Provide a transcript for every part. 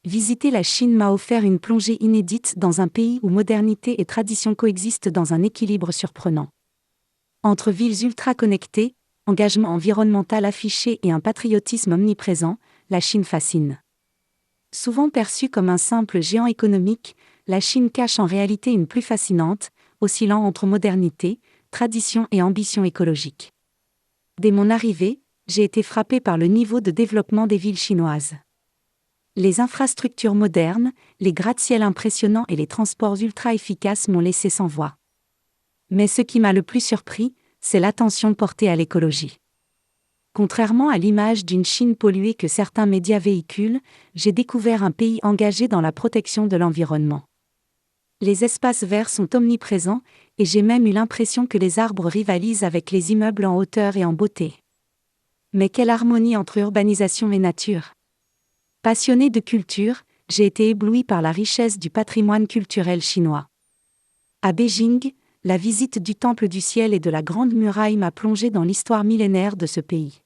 Visiter la Chine m'a offert une plongée inédite dans un pays où modernité et tradition coexistent dans un équilibre surprenant. Entre villes ultra connectées, engagement environnemental affiché et un patriotisme omniprésent, la Chine fascine. Souvent perçue comme un simple géant économique, la Chine cache en réalité une plus fascinante, oscillant entre modernité, tradition et ambition écologique. Dès mon arrivée, j'ai été frappé par le niveau de développement des villes chinoises. Les infrastructures modernes, les gratte-ciels impressionnants et les transports ultra efficaces m'ont laissé sans voix. Mais ce qui m'a le plus surpris, c'est l'attention portée à l'écologie. Contrairement à l'image d'une Chine polluée que certains médias véhiculent, j'ai découvert un pays engagé dans la protection de l'environnement. Les espaces verts sont omniprésents, et j'ai même eu l'impression que les arbres rivalisent avec les immeubles en hauteur et en beauté. Mais quelle harmonie entre urbanisation et nature! Passionné de culture, j'ai été ébloui par la richesse du patrimoine culturel chinois. À Beijing, la visite du Temple du Ciel et de la Grande Muraille m'a plongé dans l'histoire millénaire de ce pays.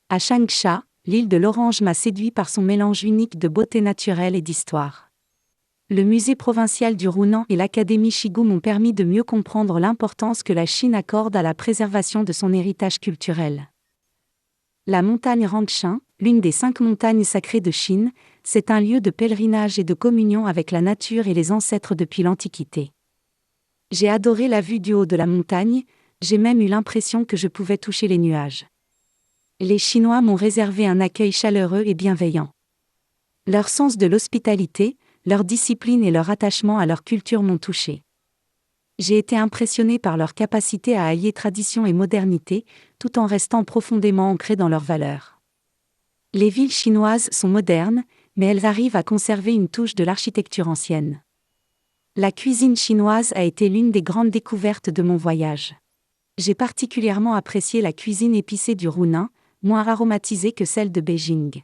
À Changsha, l'île de l'Orange m'a séduit par son mélange unique de beauté naturelle et d'histoire. Le musée provincial du Runan et l'Académie Shigu m'ont permis de mieux comprendre l'importance que la Chine accorde à la préservation de son héritage culturel. La montagne Rangshan, l'une des 5 montagnes sacrées de Chine, c'est un lieu de pèlerinage et de communion avec la nature et les ancêtres depuis l'Antiquité. J'ai adoré la vue du haut de la montagne, j'ai même eu l'impression que je pouvais toucher les nuages. Les Chinois m'ont réservé un accueil chaleureux et bienveillant. Leur sens de l'hospitalité, leur discipline et leur attachement à leur culture m'ont touché. J'ai été impressionné par leur capacité à allier tradition et modernité, tout en restant profondément ancrés dans leurs valeurs. Les villes chinoises sont modernes, mais elles arrivent à conserver une touche de l'architecture ancienne. La cuisine chinoise a été l'une des grandes découvertes de mon voyage. J'ai particulièrement apprécié la cuisine épicée du Runan, moins aromatisée que celle de Beijing.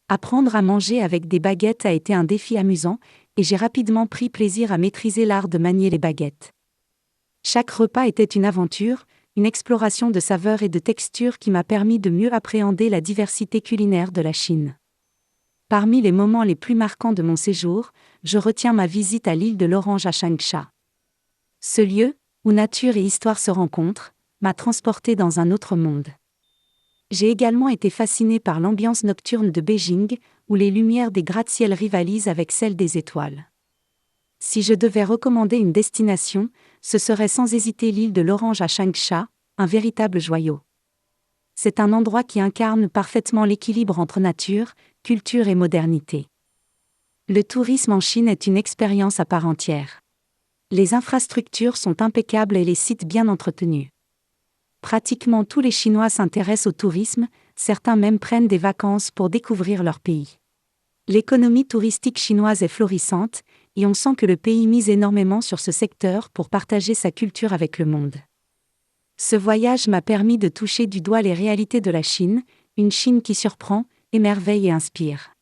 Apprendre à manger avec des baguettes a été un défi amusant, et j'ai rapidement pris plaisir à maîtriser l'art de manier les baguettes. Chaque repas était une aventure, une exploration de saveurs et de textures qui m'a permis de mieux appréhender la diversité culinaire de la Chine. Parmi les moments les plus marquants de mon séjour, je retiens ma visite à l'île de l'Orange à Changsha. Ce lieu, où nature et histoire se rencontrent, m'a transporté dans un autre monde. J'ai également été fasciné par l'ambiance nocturne de Beijing, où les lumières des gratte-ciels rivalisent avec celles des étoiles. Si je devais recommander une destination, ce serait sans hésiter l'île de l'Orange à Changsha, un véritable joyau. C'est un endroit qui incarne parfaitement l'équilibre entre nature, culture et modernité. Le tourisme en Chine est une expérience à part entière. Les infrastructures sont impeccables et les sites bien entretenus. Pratiquement tous les Chinois s'intéressent au tourisme, certains même prennent des vacances pour découvrir leur pays. L'économie touristique chinoise est florissante, et on sent que le pays mise énormément sur ce secteur pour partager sa culture avec le monde. Ce voyage m'a permis de toucher du doigt les réalités de la Chine, une Chine qui surprend, émerveille et inspire.